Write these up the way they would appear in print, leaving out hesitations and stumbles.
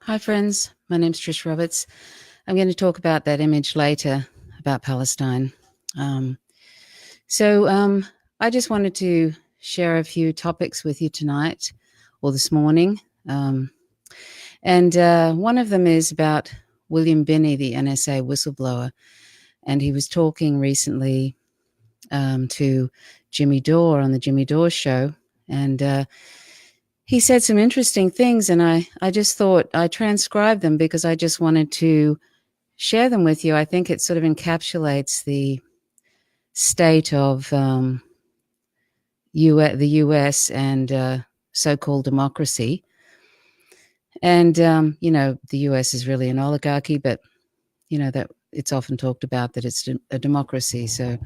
Hi, friends. My name's Trish Roberts. I'm going to talk about that image later about Palestine. Um, so I just wanted to share a few topics with you tonight or this morning. And one of them is about William Binney, the NSA whistleblower. And he was talking recently to Jimmy Dore on the Jimmy Dore show. And he said some interesting things, and I just thought I transcribed them because I just wanted to share them with you. I think it sort of encapsulates the state of the US and so-called democracy. And, the US is really an oligarchy, but, that it's often talked about that it's a democracy. So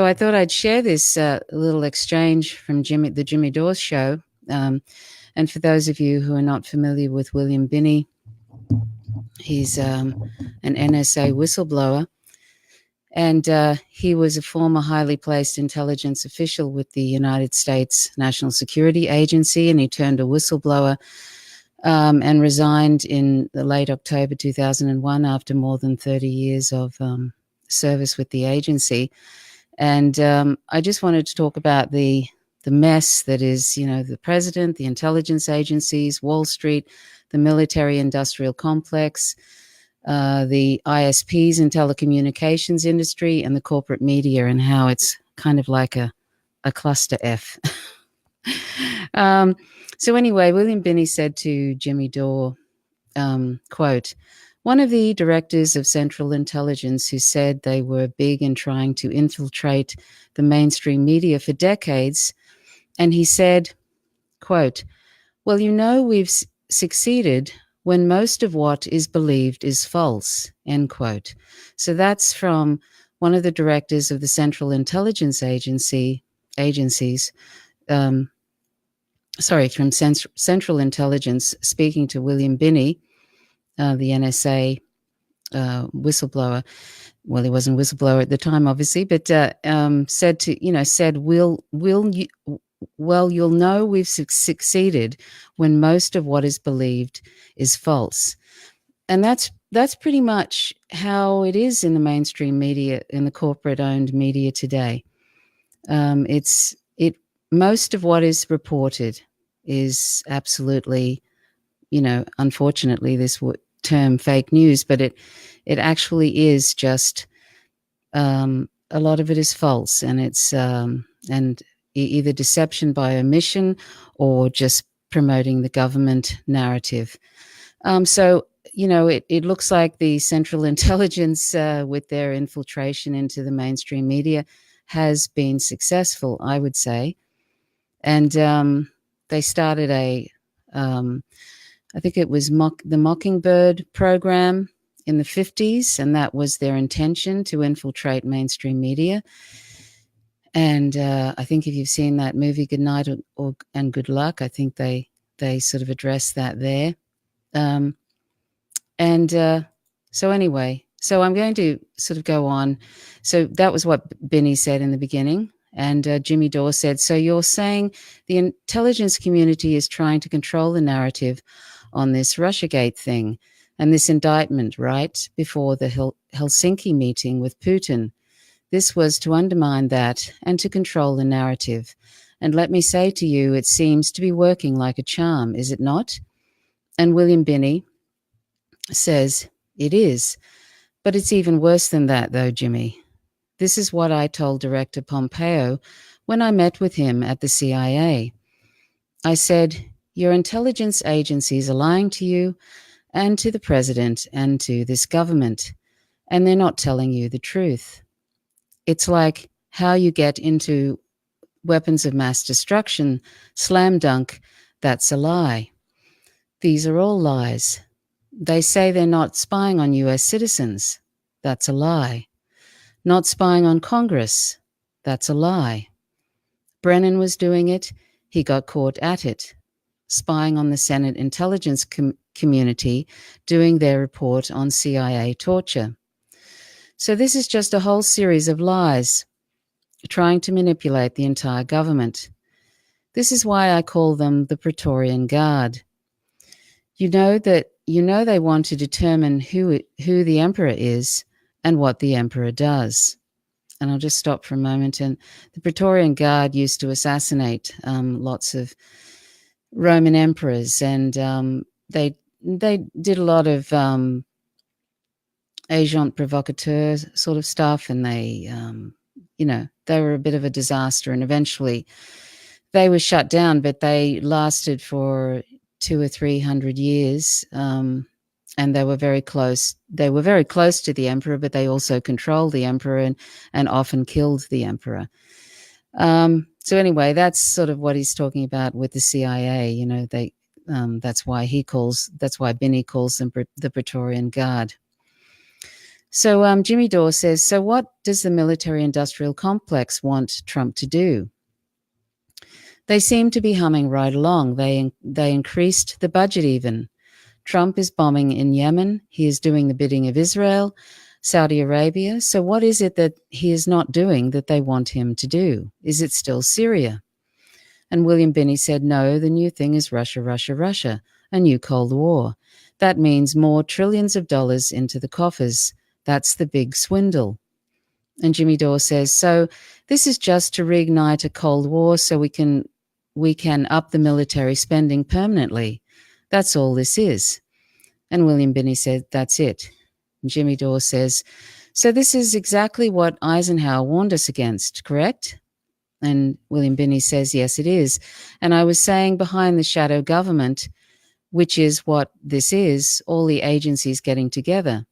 I thought I'd share this little exchange from the Jimmy Dore show. And for those of you who are not familiar with William Binney, he's an NSA whistleblower, and he was a former highly placed intelligence official with the United States National Security Agency, and he turned a whistleblower and resigned in the late October 2001 after more than 30 years of service with the agency. And I just wanted to talk about the mess that is, the president, the intelligence agencies, Wall Street, the military-industrial complex, the ISPs and telecommunications industry, and the corporate media, and how it's kind of like a cluster F. So anyway, William Binney said to Jimmy Dore, quote, "One of the directors of Central Intelligence who said they were big in trying to infiltrate the mainstream media for decades, and he said, quote, 'Well, we've succeeded when most of what is believed is false,' end quote." So that's from one of the directors of the Central Intelligence agencies, from Central Intelligence, speaking to William Binney, the NSA whistleblower. Well, he wasn't a whistleblower at the time, obviously, but said, "Well, you'll know we've succeeded when most of what is believed is false." And that's pretty much how it is in the mainstream media, in the corporate-owned media today. Most of what is reported is absolutely, unfortunately, this term fake news, but it actually is just a lot of it is false, and it's and either deception by omission or just promoting the government narrative. So it looks like the Central Intelligence, with their infiltration into the mainstream media, has been successful, I would say. And they started I think it was the Mockingbird program in the 50s, and that was their intention, to infiltrate mainstream media. And I think if you've seen that movie Good Night and Good Luck, I think they sort of address that there. So anyway, so I'm going to sort of go on. So that was what Binney said in the beginning. And Jimmy Dore said, "So you're saying the intelligence community is trying to control the narrative on this Russiagate thing and this indictment, right, before the Helsinki meeting with Putin. This was to undermine that and to control the narrative. And let me say to you, it seems to be working like a charm, is it not?" And William Binney says, "It is. But it's even worse than that, though, Jimmy. This is what I told Director Pompeo when I met with him at the CIA. I said, your intelligence agencies are lying to you and to the president and to this government, and they're not telling you the truth. It's like how you get into weapons of mass destruction, slam dunk, that's a lie. These are all lies. They say they're not spying on US citizens. That's a lie. Not spying on Congress. That's a lie. Brennan was doing it. He got caught at it. Spying on the Senate intelligence community, doing their report on CIA torture. So this is just a whole series of lies, trying to manipulate the entire government. This is why I call them the Praetorian Guard. they want to determine who the emperor is and what the emperor does. And I'll just stop for a moment. And the Praetorian Guard used to assassinate lots of Roman emperors, and they did a lot of agent provocateur sort of stuff, and they were a bit of a disaster, and eventually they were shut down, but they lasted for 200 or 300 years, and they were very close. They were very close to the emperor, but they also controlled the emperor and often killed the emperor. So anyway, that's sort of what he's talking about with the CIA. That's why Binney calls them the Praetorian Guard. So Jimmy Dore says, so what does the military-industrial complex want Trump to do? They seem to be humming right along. They increased the budget even. Trump is bombing in Yemen. He is doing the bidding of Israel, Saudi Arabia. So what is it that he is not doing that they want him to do? Is it still Syria? And William Binney said, no, the new thing is Russia, Russia, Russia, a new Cold War. That means more trillions of dollars into the coffers. That's the big swindle. And Jimmy Dore says, so this is just to reignite a Cold War so we can up the military spending permanently. That's all this is. And William Binney said, that's it. And Jimmy Dore says, so this is exactly what Eisenhower warned us against, correct? And William Binney says, yes, it is. And I was saying behind the shadow government, which is what this is, all the agencies getting together.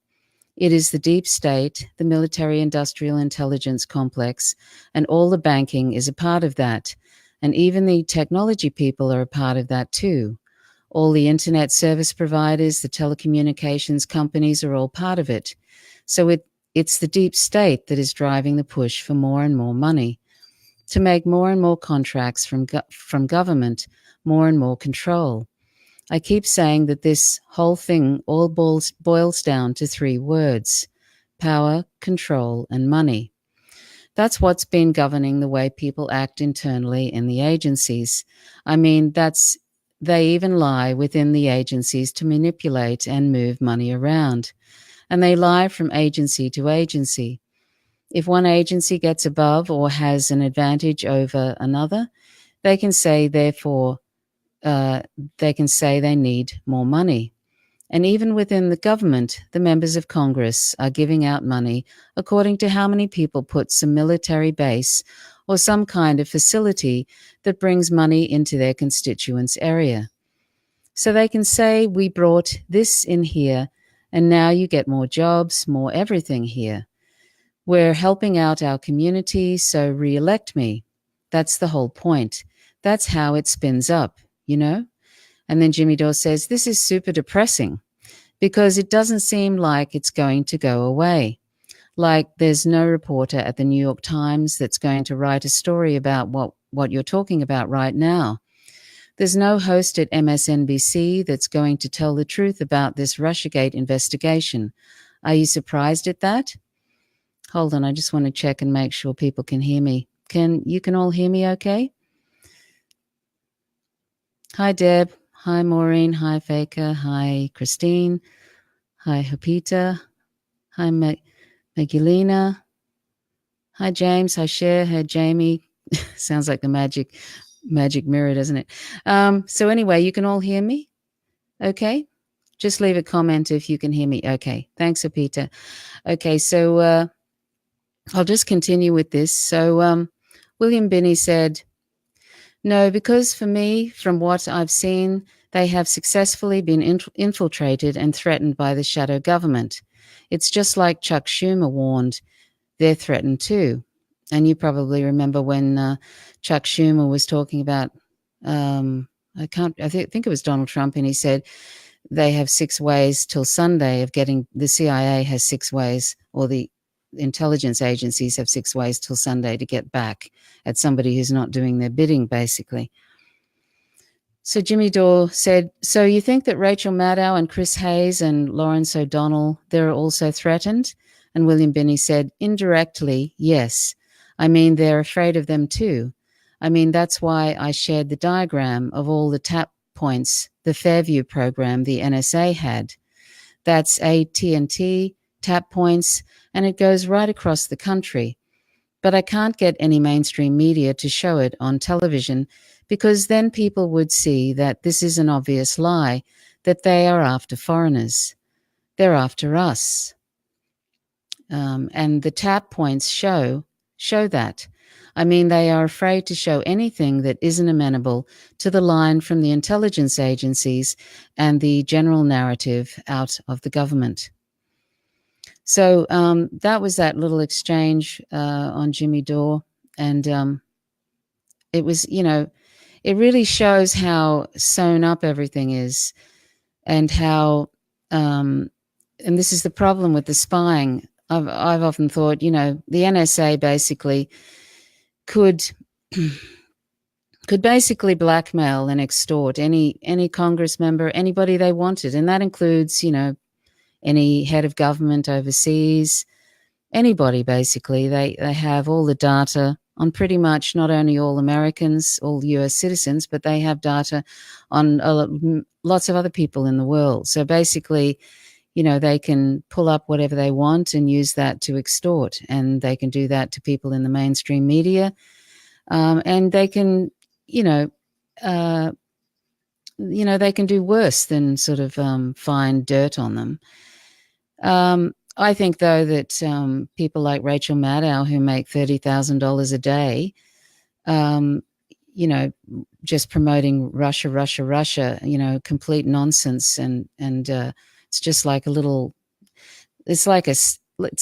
It is the deep state, the military-industrial intelligence complex, and all the banking is a part of that. And even the technology people are a part of that too. All the internet service providers, the telecommunications companies are all part of it. So it's the deep state that is driving the push for more and more money, to make more and more contracts from government, more and more control. I keep saying that this whole thing all boils down to 3 words: power, control, and money. That's what's been governing the way people act internally in the agencies. I mean, they even lie within the agencies to manipulate and move money around. And they lie from agency to agency. If one agency gets above or has an advantage over another, they can say, therefore, they need more money. And even within the government, the members of Congress are giving out money according to how many people put some military base or some kind of facility that brings money into their constituents' area. So they can say, we brought this in here, and now you get more jobs, more everything here. We're helping out our community, so re-elect me. That's the whole point. That's how it spins up, And then Jimmy Dore says, this is super depressing because it doesn't seem like it's going to go away. Like there's no reporter at the New York Times that's going to write a story about what you're talking about right now. There's no host at MSNBC that's going to tell the truth about this Russiagate investigation. Are you surprised at that? Hold on, I just want to check and make sure people can hear me. You can all hear me okay? Hi, Deb. Hi, Maureen. Hi, Faker. Hi, Christine. Hi, Hapita. Hi, Magdalena. Hi, James. Hi, Cher. Hi, Jamie. Sounds like the magic mirror, doesn't it? So anyway, you can all hear me? Okay. Just leave a comment if you can hear me. Okay. Thanks, Hapita. Okay, so I'll just continue with this. So William Binney said, no, because for me, from what I've seen, they have successfully been infiltrated and threatened by the shadow government. It's just like Chuck Schumer warned, they're threatened too. And you probably remember when Chuck Schumer was talking about, I think it was Donald Trump, and he said they have 6 ways till Sunday of getting, the CIA has 6 ways, or the intelligence agencies have 6 ways till Sunday to get back at somebody who's not doing their bidding, basically. So Jimmy Dore said, so you think that Rachel Maddow and Chris Hayes and Lawrence O'Donnell, they're also threatened? And William Binney said, indirectly, yes. I they're afraid of them too. That's why I shared the diagram of all the points, the Fairview program the NSA had. That's AT&T, tap points, and it goes right across the country. But I can't get any mainstream media to show it on television because then people would see that this is an obvious lie, that they are after foreigners. They're after us. And the tap points show that. I mean, they are afraid to show anything that isn't amenable to the line from the intelligence agencies and the general narrative out of the government. So that was that little exchange on Jimmy Dore. And it was, it really shows how sewn up everything is and how, and this is the problem with the spying. I've often thought, the NSA basically could basically blackmail and extort any Congress member, anybody they wanted, and that includes, any head of government overseas, anybody basically. They have all the data on pretty much not only all Americans, all US citizens, but they have data on lots of other people in the world. So basically, they can pull up whatever they want and use that to extort, and they can do that to people in the mainstream media, and they can, they can do worse than sort of find dirt on them. I think, though, that people like Rachel Maddow, who make $30,000 a day, just promoting Russia, complete nonsense, and it's just like it's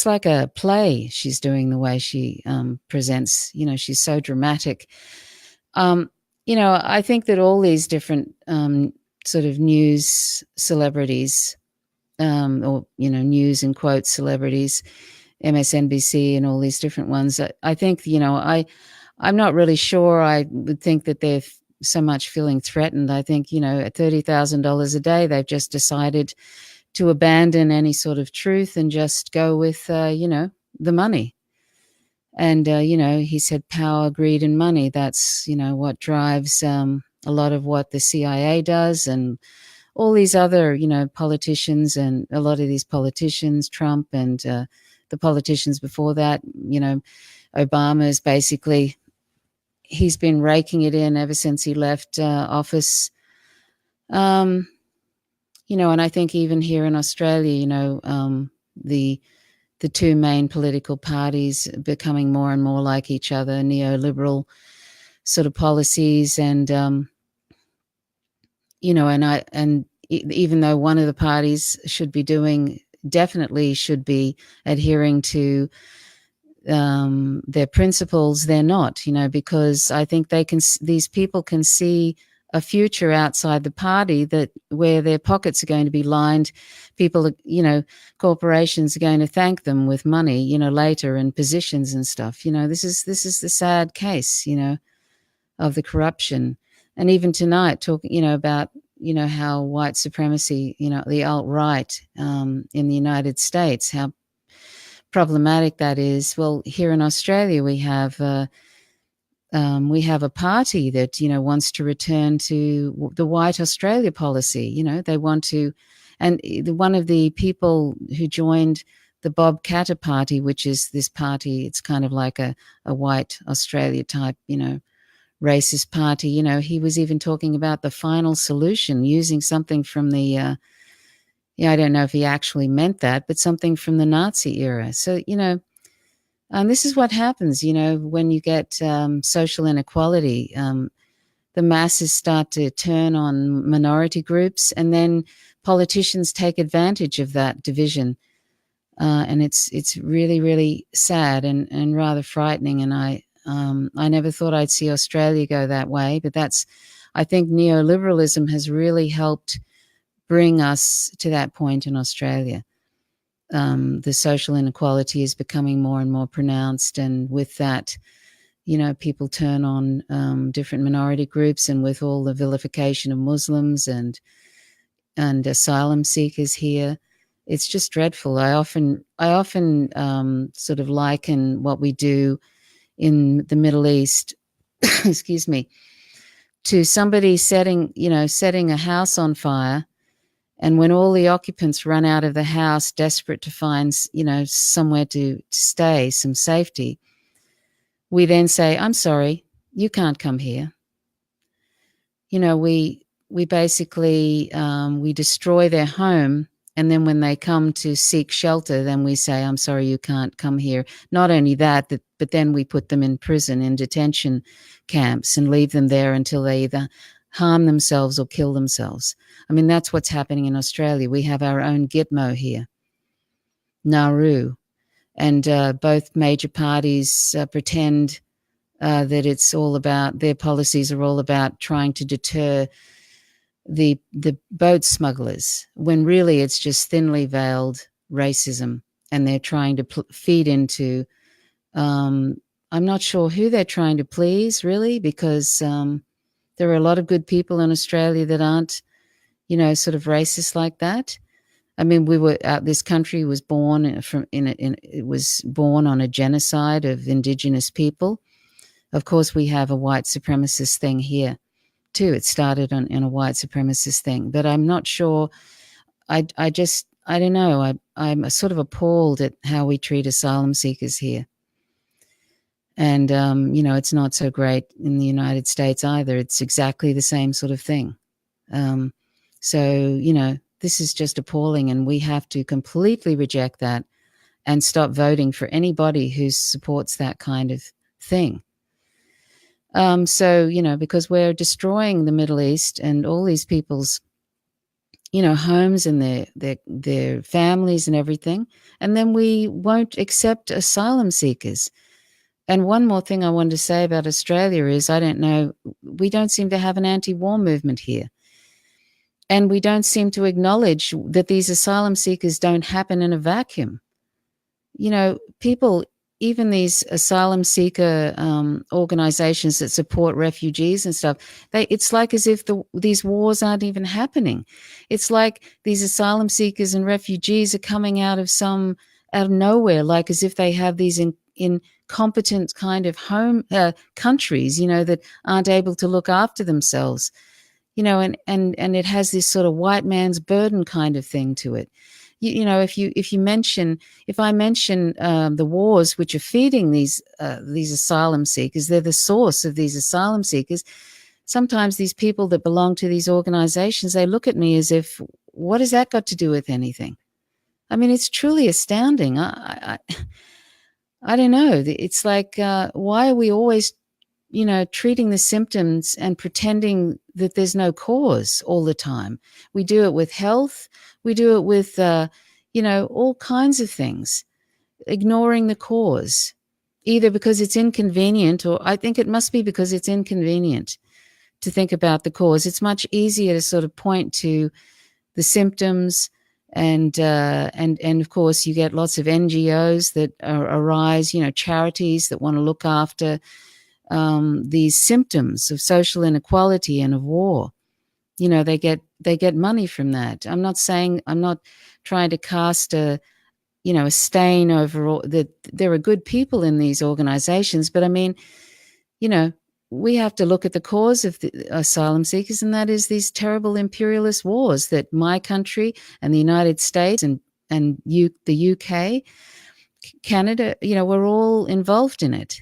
like a play she's doing, the way she presents. She's so dramatic. I think that all these different sort of news celebrities, or news in quotes celebrities, MSNBC and all these different ones, I think, I'm not really sure I would think that they're so much feeling threatened. I think, at $30,000 a day, they've just decided to abandon any sort of truth and just go with, the money. And, he said power, greed, and money. That's, what drives a lot of what the CIA does, and all these other, politicians, and a lot of these politicians, Trump and the politicians before that, Obama is basically, he's been raking it in ever since he left office. And I think even here in Australia, the two main political parties becoming more and more like each other, neoliberal sort of policies, and even though one of the parties definitely should be adhering to their principles, they're not, because I think these people can see a future outside the party where their pockets are going to be lined. People, corporations are going to thank them with money, later, and positions and stuff. This is the sad case, of the corruption. And even tonight, talking, about, how white supremacy, the alt-right in the United States, how problematic that is. Well, here in Australia, we have a party that, wants to return to the white Australia policy. They want to, and one of the people who joined the Bob Katter party, which is this party, it's kind of like a white Australia type, racist party. He was even talking about the final solution, using something from the, I don't know if he actually meant that, but something from the Nazi era. So, this is what happens, when you get social inequality. The masses start to turn on minority groups, and then politicians take advantage of that division. And it's really, really sad and rather frightening. And I never thought I'd see Australia go that way, but I think neoliberalism has really helped bring us to that point in Australia. The social inequality is becoming more and more pronounced, and with that, people turn on different minority groups, and with all the vilification of Muslims and asylum seekers here, it's just dreadful. I often sort of liken what we do in the Middle East, excuse me, to somebody setting a house on fire, and when all the occupants run out of the house, desperate to find, somewhere to stay, some safety, we then say, I'm sorry, you can't come here. We basically, we destroy their home. And then when they come to seek shelter, then we say, I'm sorry, you can't come here. Not only that, but then we put them in prison, in detention camps, and leave them there until they either harm themselves or kill themselves. I mean, that's what's happening in Australia. We have our own Gitmo here, Nauru. And both major parties pretend that it's all about, their policies are all about trying to deter the boat smugglers, when really it's just thinly veiled racism, and they're trying to feed into. I'm not sure who they're trying to please, really, because there are a lot of good people in Australia that aren't, sort of racist like that. I mean, this country was born it was born on a genocide of Indigenous people. Of course, we have a white supremacist thing here too. It started in a white supremacist thing, but I'm not sure. I don't know. I'm sort of appalled at how we treat asylum seekers here. And, it's not so great in the United States either. It's exactly the same sort of thing. So, this is just appalling, and we have to completely reject that and stop voting for anybody who supports that kind of thing. So, because we're destroying the Middle East and all these people's, homes and their families and everything, and then we won't accept asylum seekers. And one more thing I wanted to say about Australia is, I don't know, we don't seem to have an anti-war movement here. And we don't seem to acknowledge that these asylum seekers don't happen in a vacuum. People, even these asylum seeker organizations that support refugees and stuff, it's like as if these wars aren't even happening. It's like these asylum seekers and refugees are coming out of nowhere, like as if they have these incompetent kind of home countries, that aren't able to look after themselves. And it has this sort of white man's burden kind of thing to it. If I mention the wars which are feeding these asylum seekers, they're the source of these asylum seekers. Sometimes these people that belong to these organizations, they look at me as if, what has that got to do with anything? I mean, it's truly astounding. I don't know. It's like, why are we always treating the symptoms and pretending that there's no cause all the time? We do it with health. We do it with, all kinds of things, ignoring the cause, either because it's inconvenient, or I think it must be because it's inconvenient to think about the cause. It's much easier to sort of point to the symptoms, and of course you get lots of NGOs that arise, charities that want to look after these symptoms of social inequality and of war. They get money from that. I'm not trying to cast a stain over all that. There are good people in these organizations, but I mean, we have to look at the cause of the asylum seekers, and that is these terrible imperialist wars that my country and the United States and the UK, Canada, we're all involved in it.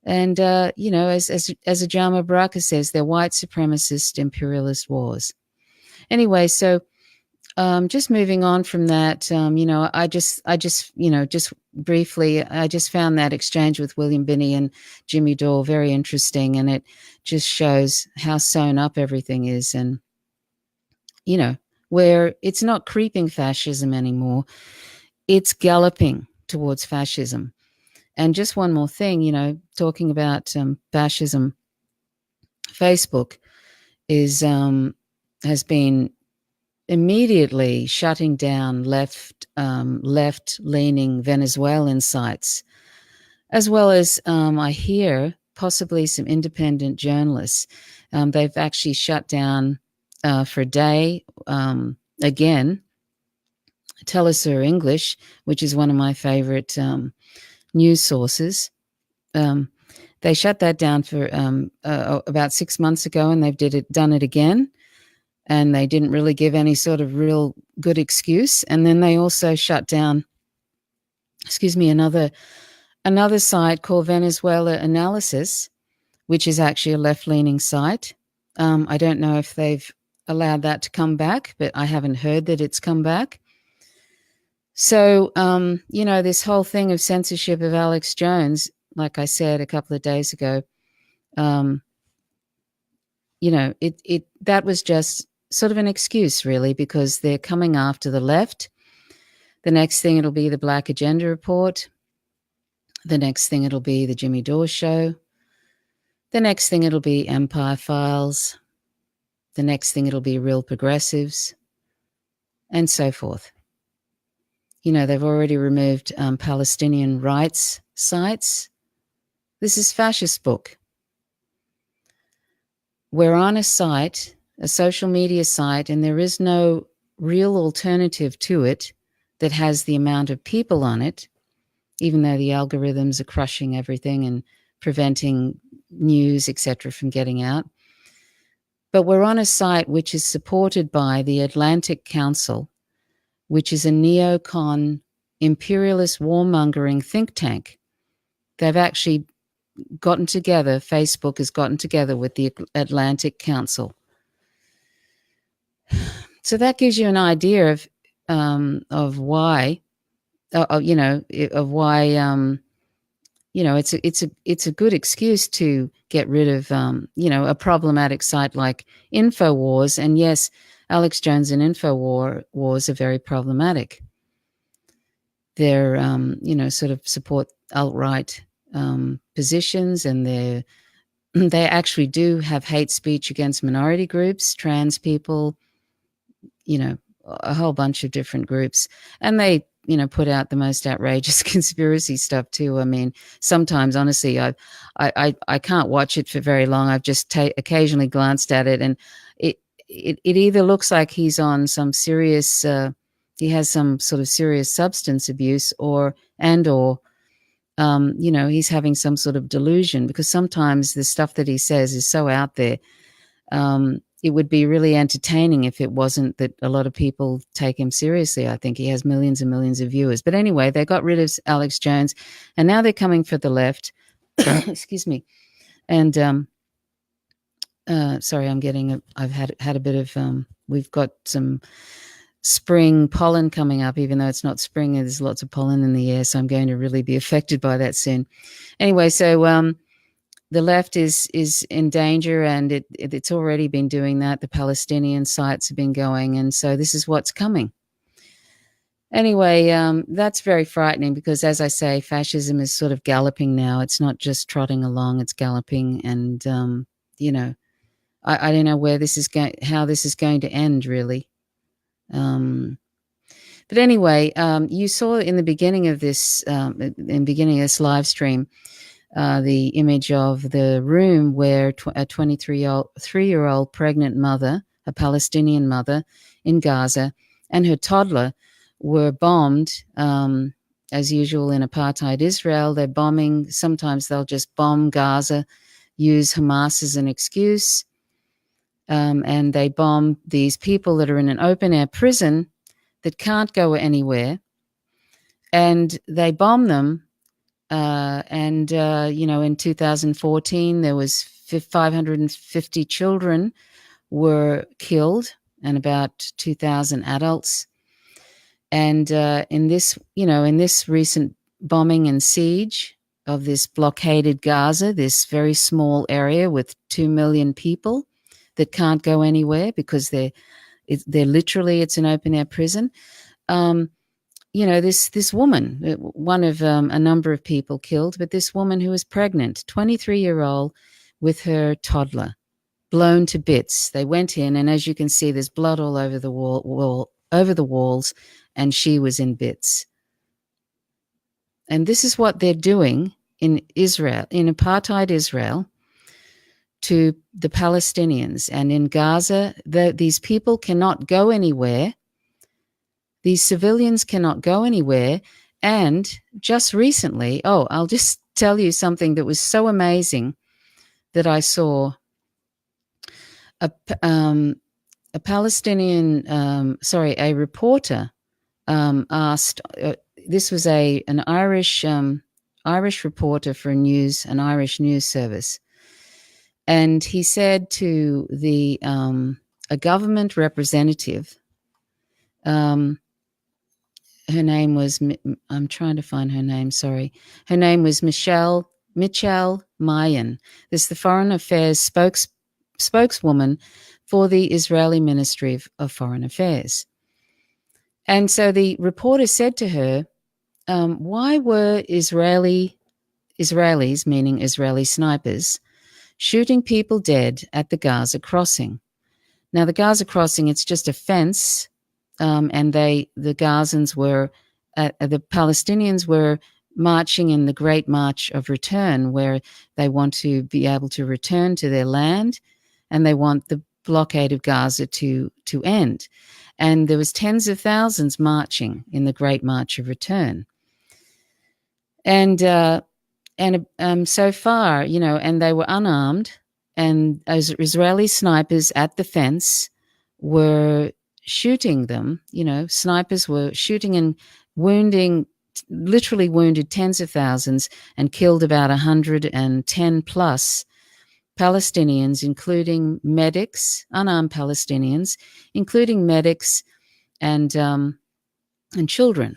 And, as Ajama Baraka says, they're white supremacist imperialist wars. Anyway, so just moving on from that, I just briefly, I just found that exchange with William Binney and Jimmy Dore very interesting, and it just shows how sewn up everything is. And, where it's not creeping fascism anymore, it's galloping towards fascism. And just one more thing, talking about fascism, Facebook has been immediately shutting down left-leaning Venezuelan sites, as well as I hear possibly some independent journalists. They've actually shut down for a day again Telesur English, which is one of my favorite news sources. They shut that down for about 6 months ago, and they've done it again. And they didn't really give any sort of real good excuse. And then they also shut down, another site called Venezuela Analysis, which is actually a left-leaning site. I don't know if they've allowed that to come back, but I haven't heard that it's come back. So, this whole thing of censorship of Alex Jones, like I said a couple of days ago, that was just sort of an excuse, really, because they're coming after the left. The next thing, it'll be the Black Agenda Report. The next thing, it'll be the Jimmy Dore Show. The next thing, it'll be Empire Files. The next thing, it'll be Real Progressives, and so forth. They've already removed Palestinian rights sites. This is fascist book. We're on a site, a social media site, and there is no real alternative to it that has the amount of people on it, even though the algorithms are crushing everything and preventing news, etc., from getting out. But we're on a site which is supported by the Atlantic Council, which is a neocon imperialist warmongering think tank. They've actually gotten together, Facebook has gotten together with the Atlantic Council. So that gives you an idea of why, it's a good excuse to get rid of, a problematic site like InfoWars. And yes, Alex Jones and InfoWars are very problematic. They're, sort of support alt-right positions, and they actually do have hate speech against minority groups, trans people, a whole bunch of different groups. And they, put out the most outrageous conspiracy stuff too. I mean, sometimes, honestly, I can't watch it for very long. I've just occasionally glanced at it, and it either looks like he's on some serious, he has some sort of serious substance abuse, or he's having some sort of delusion, because sometimes the stuff that he says is so out there. It would be really entertaining if it wasn't that a lot of people take him seriously. I think he has millions and millions of viewers. But anyway, they got rid of Alex Jones, and now they're coming for the left. Excuse me. And sorry, I've had a bit of, we've got some spring pollen coming up, even though it's not spring. There's lots of pollen in the air, so I'm going to really be affected by that soon. Anyway, so the left is in danger, and it's already been doing that. The Palestinian sites have been going, and so this is what's coming. Anyway, that's very frightening, because, as I say, fascism is sort of galloping now. It's not just trotting along; it's galloping, and I don't know how this is going to end, really. But anyway, you saw in the beginning of this, live stream, the image of the room where a 23-year-old pregnant mother, a Palestinian mother in Gaza, and her toddler were bombed. As usual in apartheid Israel, they're bombing. Sometimes they'll just bomb Gaza, use Hamas as an excuse, and they bomb these people that are in an open-air prison that can't go anywhere, and they bomb them. In 2014, there was 550 children were killed, and about 2,000 adults. And in this recent bombing and siege of this blockaded Gaza, this very small area with 2 million people that can't go anywhere because they're literally, it's an open air prison. This woman, one of a number of people killed, but this woman who was pregnant, 23-year-old, with her toddler, blown to bits. They went in, and as you can see, there's blood all over the over the walls, and she was in bits. And this is what they're doing in Israel, in apartheid Israel, to the Palestinians. And in Gaza, these people cannot go anywhere. These civilians cannot go anywhere. And just recently, I'll just tell you something that was so amazing that I saw. A, a Palestinian, a reporter asked. This was an Irish reporter for an Irish news service, and he said to a government representative. Her name was, I'm trying to find her name, sorry. Her name was Mitchell Mayan. This is the Foreign Affairs spokeswoman for the Israeli Ministry of Foreign Affairs. And so the reporter said to her, why were Israelis, meaning Israeli snipers, shooting people dead at the Gaza crossing? Now, the Gaza crossing, it's just a fence. And the Palestinians were marching in the Great March of Return, where they want to be able to return to their land, and they want the blockade of Gaza to end. And there was tens of thousands marching in the Great March of Return. And so far, and they were unarmed, and as Israeli snipers at the fence were shooting them. Snipers were shooting and literally wounded tens of thousands and killed about 110 plus Palestinians, including medics, unarmed Palestinians, including medics and children.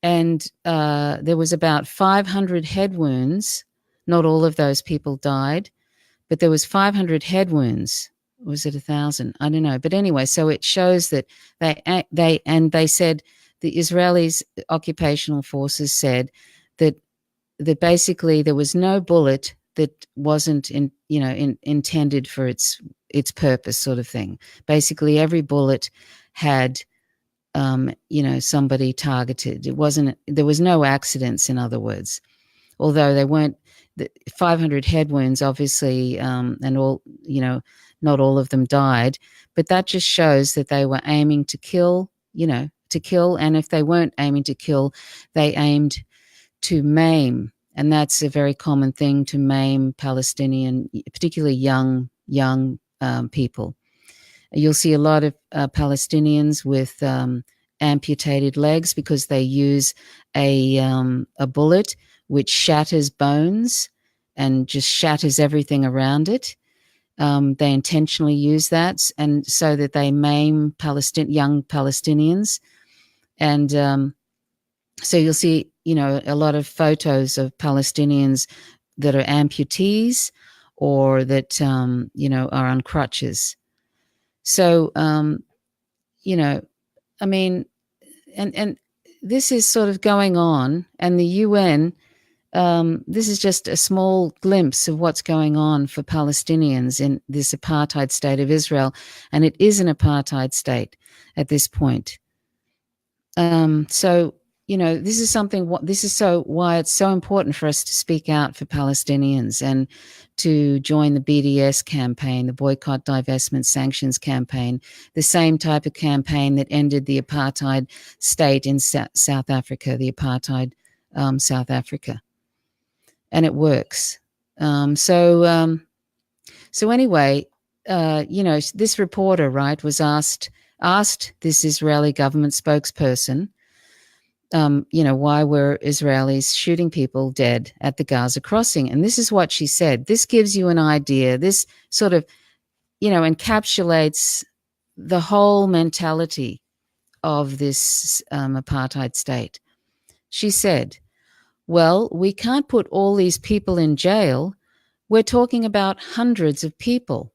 And there was about 500 head wounds. Not all of those people died, but there was 500 head wounds. Was it 1,000? I don't know. But anyway, so it shows that they said, the Israelis occupational forces said that basically there was no bullet that wasn't intended for its purpose, sort of thing. Basically, every bullet had somebody targeted. There was no accidents, in other words, although they weren't. The 500 head wounds, obviously, and all, not all of them died, but that just shows that they were aiming to kill, and if they weren't aiming to kill, they aimed to maim, and that's a very common thing, to maim Palestinian, particularly young people. You'll see a lot of Palestinians with amputated legs because they use a bullet which shatters bones and just shatters everything around it. They intentionally use that, and so that they maim young Palestinians. And so you'll see, a lot of photos of Palestinians that are amputees or that, are on crutches. So, I mean, and this is sort of going on, and the UN, this is just a small glimpse of what's going on for Palestinians in this apartheid state of Israel, and it is an apartheid state at this point. So, this is why it's so important for us to speak out for Palestinians and to join the BDS campaign, the Boycott, Divestment, Sanctions campaign, the same type of campaign that ended the apartheid state in South Africa, the apartheid South Africa. And it works. So anyway, this reporter, right, was asked this Israeli government spokesperson, why were Israelis shooting people dead at the Gaza crossing? And this is what she said. This gives you an idea. This sort of, encapsulates the whole mentality of this apartheid state. She said, well, we can't put all these people in jail. We're talking about hundreds of people.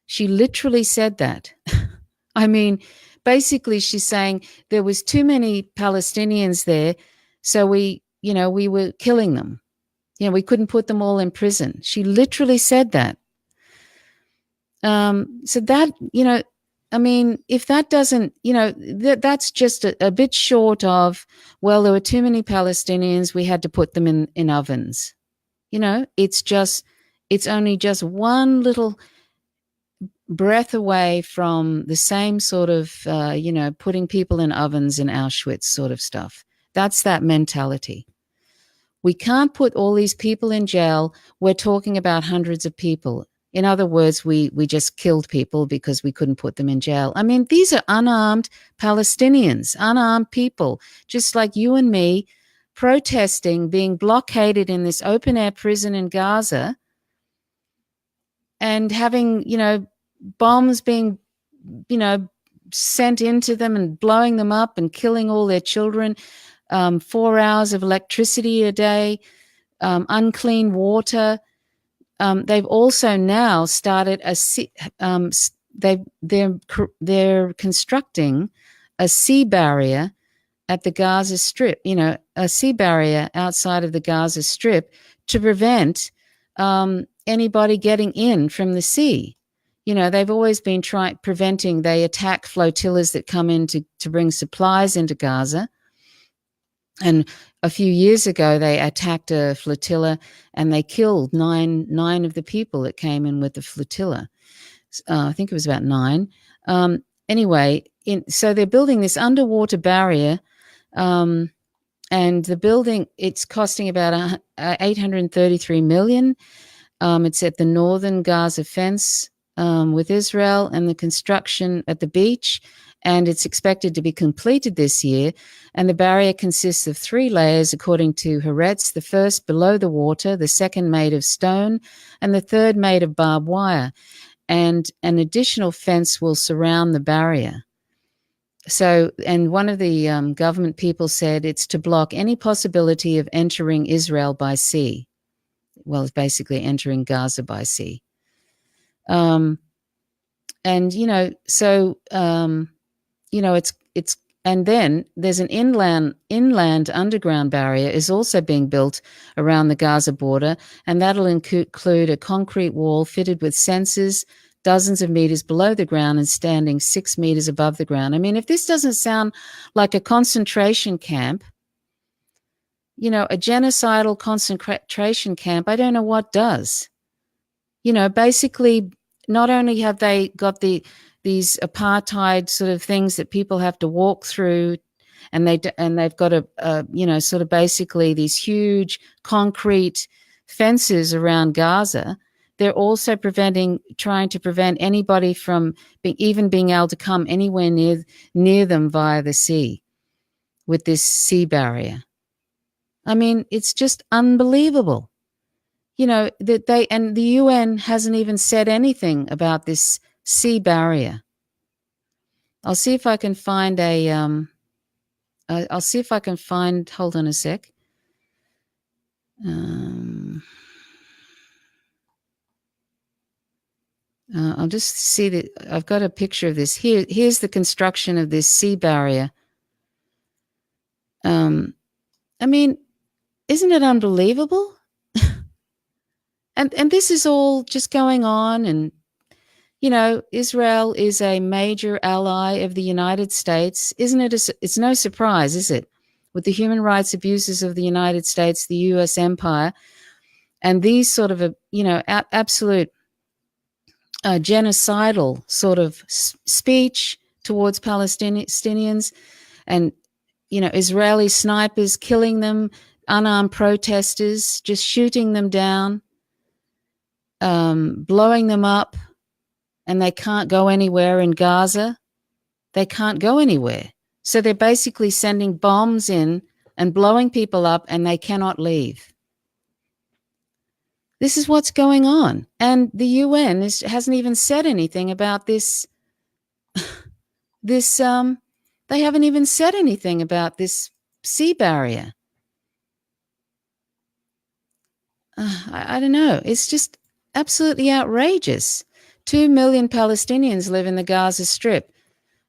She literally said that. I mean, basically she's saying there was too many Palestinians there, so we were killing them. We couldn't put them all in prison. She literally said that. So that, if that doesn't, that's just a bit short of, well, there were too many Palestinians, we had to put them in ovens. It's only just one little breath away from the same sort of, putting people in ovens in Auschwitz sort of stuff. That's that mentality. We can't put all these people in jail. We're talking about hundreds of people. In other words, we just killed people because we couldn't put them in jail. I mean, these are unarmed Palestinians, unarmed people, just like you and me, protesting, being blockaded in this open-air prison in Gaza and having, bombs being, sent into them and blowing them up and killing all their children, 4 hours of electricity a day, unclean water. They've also now started they're constructing a sea barrier at the Gaza Strip, a sea barrier outside of the Gaza Strip to prevent anybody getting in from the sea. They've always been preventing. They attack flotillas that come in to bring supplies into Gaza. And a few years ago, they attacked a flotilla and they killed nine of the people that came in with the flotilla. I think it was about 9. Anyway, so they're building this underwater barrier, and the building, it's costing about $833 million. It's at the northern Gaza fence with Israel, and the construction at the beach, and it's expected to be completed this year. And the barrier consists of 3 layers, according to Haaretz, the first below the water, the second made of stone, and the third made of barbed wire. And an additional fence will surround the barrier. So, and one of the government people said it's to block any possibility of entering Israel by sea. Well, it's basically entering Gaza by sea. And, it's, and then there's an inland underground barrier is also being built around the Gaza border, and that'll include a concrete wall fitted with sensors dozens of meters below the ground and standing 6 meters above the ground. I mean, if this doesn't sound like a concentration camp, a genocidal concentration camp, I don't know what does. Basically, not only have they got these apartheid sort of things that people have to walk through, and they've got sort of basically these huge concrete fences around Gaza. They're also trying to prevent anybody from being able to come anywhere near them via the sea with this sea barrier. I mean, it's just unbelievable. That the UN hasn't even said anything about this sea barrier. I'll see if I can find hold on a sec. I'll just see that I've got a picture of this. Here's the construction of this sea barrier. I mean, isn't it unbelievable? And this is all just going on, and Israel is a major ally of the United States. Isn't it? It's no surprise, is it? With the human rights abuses of the United States, the U.S. empire, and these sort of absolute genocidal sort of speech towards Palestinians, and Israeli snipers killing them, unarmed protesters, just shooting them down, blowing them up, and they can't go anywhere in Gaza. They can't go anywhere. So they're basically sending bombs in and blowing people up, and they cannot leave. This is what's going on. And the UN hasn't even said anything about this. They haven't even said anything about this sea barrier. I don't know. It's just absolutely outrageous. 2 million Palestinians live in the Gaza Strip,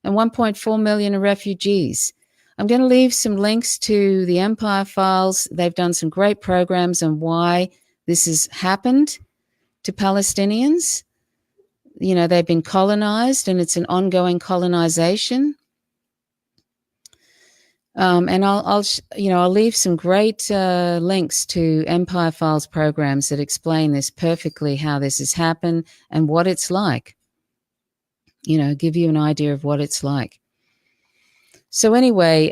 and 1.4 million are refugees. I'm going to leave some links to the Empire Files. They've done some great programs on why this has happened to Palestinians. They've been colonized, and it's an ongoing colonization. And I'll leave some great links to Empire Files programs that explain this perfectly, how this has happened and what it's like. Give you an idea of what it's like. So anyway,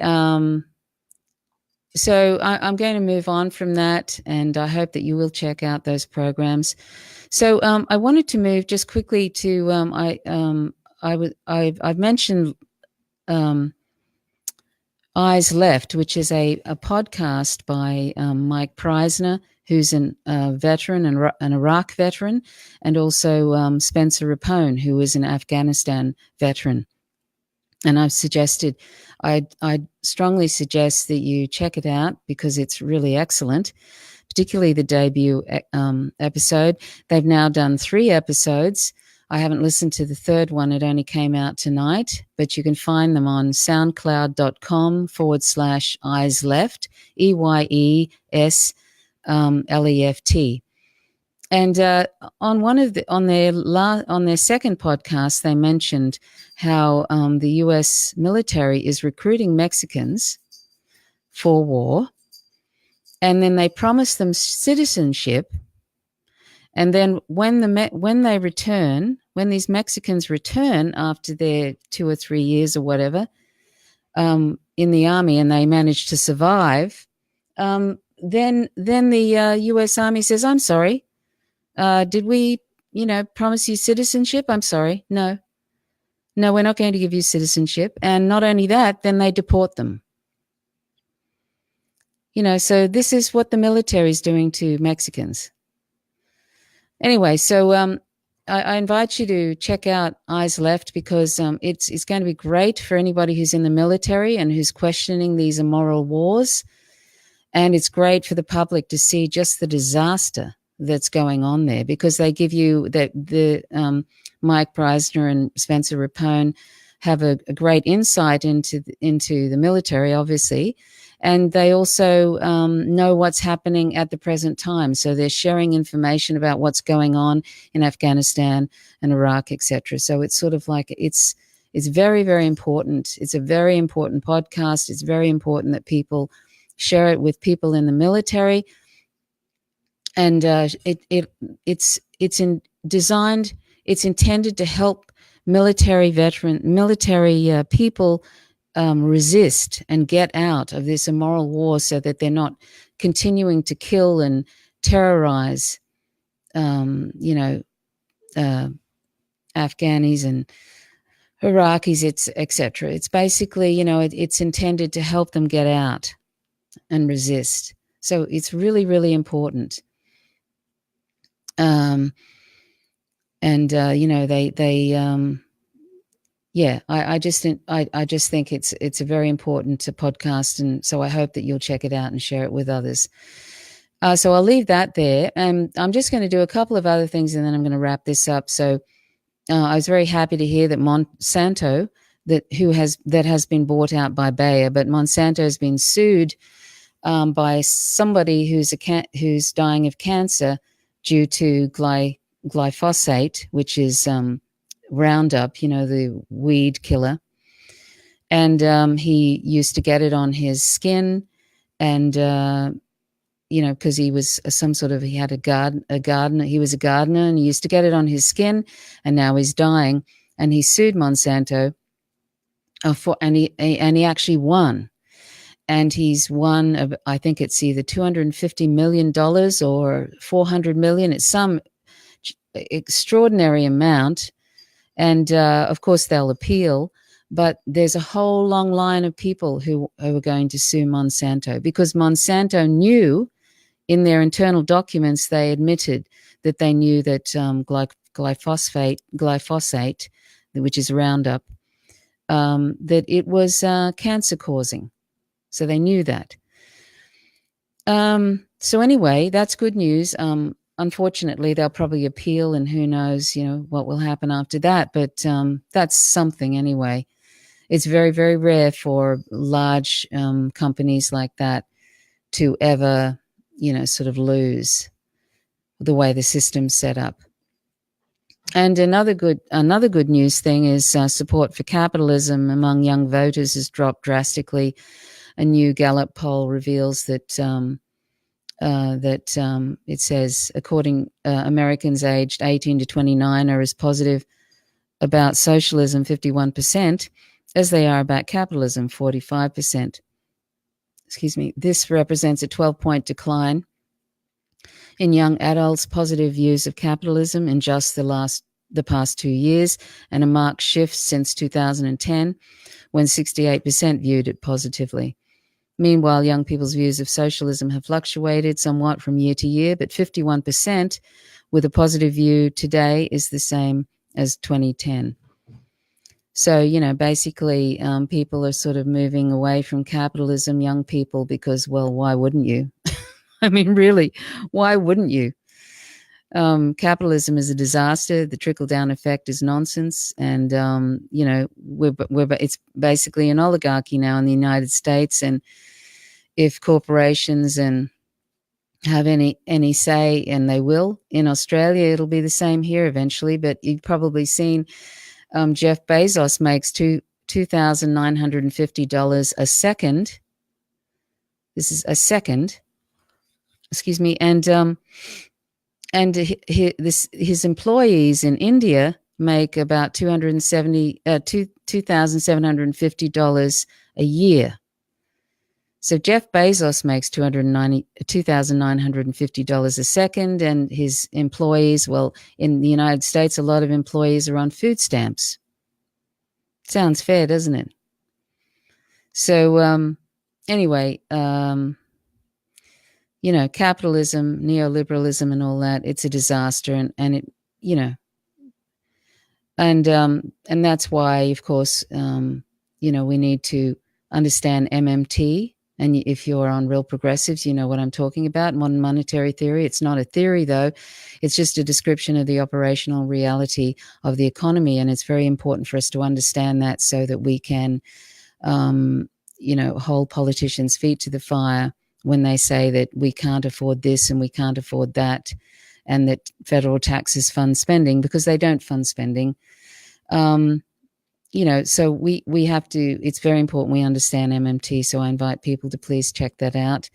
So I'm going to move on from that, and I hope that you will check out those programs. So I wanted to move just quickly to I've mentioned Eyes Left, which is a podcast by Mike Preisner, who's a veteran, an Iraq veteran, and also Spencer Rapone, who is an Afghanistan veteran. And I've suggested, I strongly suggest that you check it out because it's really excellent, particularly the debut episode. They've now done 3 episodes. I haven't listened to the third one. It only came out tonight, but you can find them on soundcloud.com/eyes left, EYES LEFT. And on their second podcast, they mentioned how the U.S. military is recruiting Mexicans for war, and then they promise them citizenship. And then when these Mexicans return after their 2 or 3 years or whatever in the army, and they manage to survive, then the U.S. Army says, "I'm sorry. Did we, promise you citizenship? I'm sorry. No, we're not going to give you citizenship." And not only that, then they deport them. So this is what the military is doing to Mexicans. Anyway, so I invite you to check out Eyes Left because it's going to be great for anybody who's in the military and who's questioning these immoral wars. And it's great for the public to see just the disaster that's going on there, because they give you the Mike Preisner and Spencer Rapone have a great insight into the military, obviously, and they also know what's happening at the present time. So they're sharing information about what's going on in Afghanistan and Iraq, etc. So it's sort of like it's very, very important. It's a very important podcast. It's very important that people share it with people in the military. And it's intended to help military people resist and get out of this immoral war, so that they're not continuing to kill and terrorize, Afghanis and Iraqis, etc. It's basically, it's intended to help them get out and resist. So it's really, really important. I just think it's a very important podcast, and so I hope that you'll check it out and share it with others. So I'll leave that there, and I'm just going to do a couple of other things, and then I'm going to wrap this up. So I was very happy to hear that Monsanto, that has been bought out by Bayer, but Monsanto has been sued by somebody who's dying of cancer due to glyphosate, which is Roundup, the weed killer. And he used to get it on his skin, and because he was he had a gardener. He was a gardener, and he used to get it on his skin, and now he's dying, and he sued Monsanto and he actually won. And he's won, I think it's either $250 million or $400 million. It's some extraordinary amount. And, of course, they'll appeal. But there's a whole long line of people who are going to sue Monsanto, because Monsanto knew in their internal documents, they admitted that they knew that glyphosate, which is Roundup, that it was cancer-causing. So they knew that. So anyway, that's good news. Unfortunately, they'll probably appeal, and who knows, what will happen after that. But that's something anyway. It's very, very rare for large companies like that to ever, sort of lose the way the system's set up. And another good news thing is support for capitalism among young voters has dropped drastically. A new Gallup poll reveals that it says Americans aged 18 to 29 are as positive about socialism, 51%, as they are about capitalism, 45%. This represents a 12-point decline in young adults' positive views of capitalism in just the past 2 years, and a marked shift since 2010, when 68% viewed it positively. Meanwhile, young people's views of socialism have fluctuated somewhat from year to year, but 51% with a positive view today is the same as 2010. So, basically, people are sort of moving away from capitalism, young people, because, well, why wouldn't you? I mean, really, why wouldn't you? Capitalism is a disaster. The trickle-down effect is nonsense, and it's basically an oligarchy now in the United States. And if corporations and have any say, and they will in Australia, it'll be the same here eventually. But you've probably seen Jeff Bezos makes $2,950 a second. This is a second. Excuse me, and his employees in India make about $2,750 a year. So Jeff Bezos makes $2,950 a second, and his employees, well, in the United States, a lot of employees are on food stamps. Sounds fair, doesn't it? So anyway, capitalism, neoliberalism, and all that, it's a disaster, and it, and that's why, of course, we need to understand MMT. And if you're on Real Progressives, you know what I'm talking about, modern monetary theory. It's not a theory, though. It's just a description of the operational reality of the economy. And it's very important for us to understand that, so that we can, hold politicians' feet to the fire when they say that we can't afford this and we can't afford that, and that federal taxes fund spending, because they don't fund spending. So we have to, it's very important we understand MMT. So I invite people to please check that out.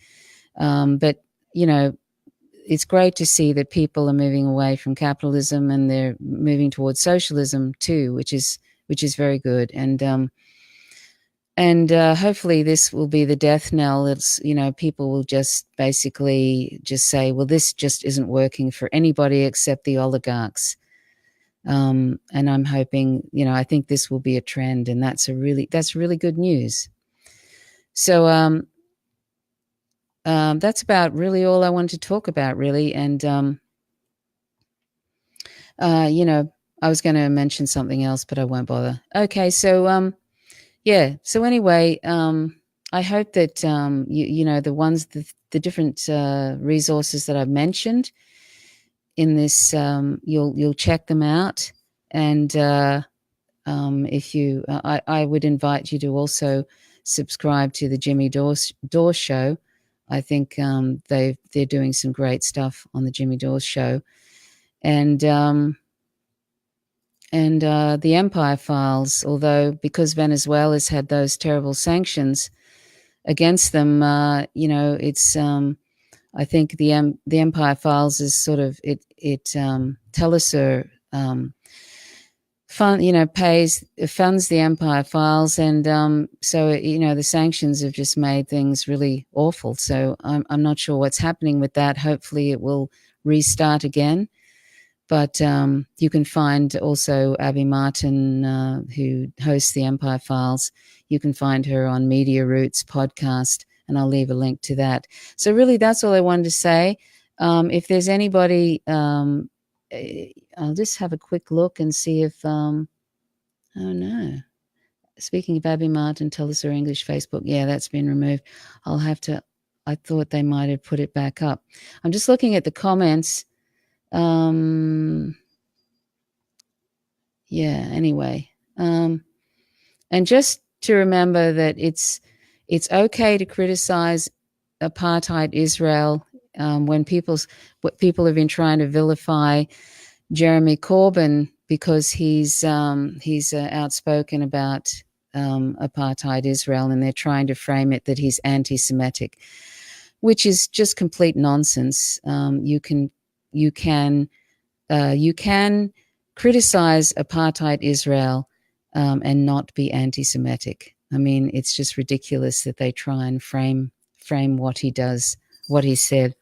But it's great to see that people are moving away from capitalism, and they're moving towards socialism too, which is very good. And hopefully this will be the death knell. It's, people will just basically just say, well, this just isn't working for anybody except the oligarchs. And I'm hoping, I think this will be a trend, and that's really good news. So that's about really all I want to talk about, really. And I was going to mention something else, but I won't bother. Okay, so So anyway, I hope that the different resources that I've mentioned in this, you'll check them out. And if you, I would invite you to also subscribe to the Jimmy Dawes Show. I think they're doing some great stuff on the Jimmy Dawes Show, and the Empire Files. Although, because Venezuela's had those terrible sanctions against them, it's I think the Empire Files is sort of Telesur funds the Empire Files, and so the sanctions have just made things really awful. So I'm not sure what's happening with that. Hopefully it will restart again. But you can find also Abby Martin, who hosts the Empire Files. You can find her on Media Roots podcast, and I'll leave a link to that. So really, that's all I wanted to say. If there's anybody, I'll just have a quick look and see if, oh no. Speaking of Abby Martin, tell us our English Facebook. Yeah, that's been removed. I'll have to, I thought they might have put it back up. I'm just looking at the comments. Anyway. And just to remember that it's okay to criticize apartheid Israel, when people have been trying to vilify Jeremy Corbyn because he's outspoken about apartheid Israel, and they're trying to frame it that he's anti-Semitic, which is just complete nonsense. You can criticize apartheid Israel and not be anti-Semitic. I mean, it's just ridiculous that they try and frame frame what he does, what he said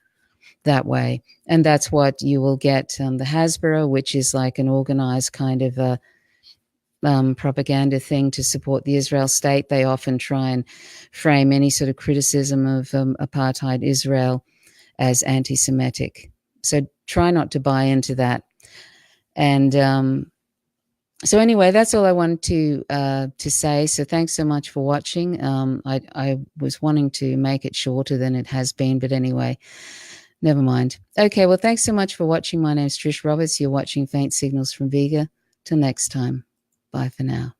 that way. And that's what you will get the Hasbro, which is like an organized kind of a propaganda thing to support the Israel state. They often try and frame any sort of criticism of apartheid Israel as anti-Semitic. So try not to buy into that. And so anyway, that's all I wanted to say. So thanks so much for watching. I was wanting to make it shorter than it has been, but anyway, never mind. Okay, well, thanks so much for watching. My name is Trish Roberts. You're watching Faint Signals from Vega. Till next time. Bye for now.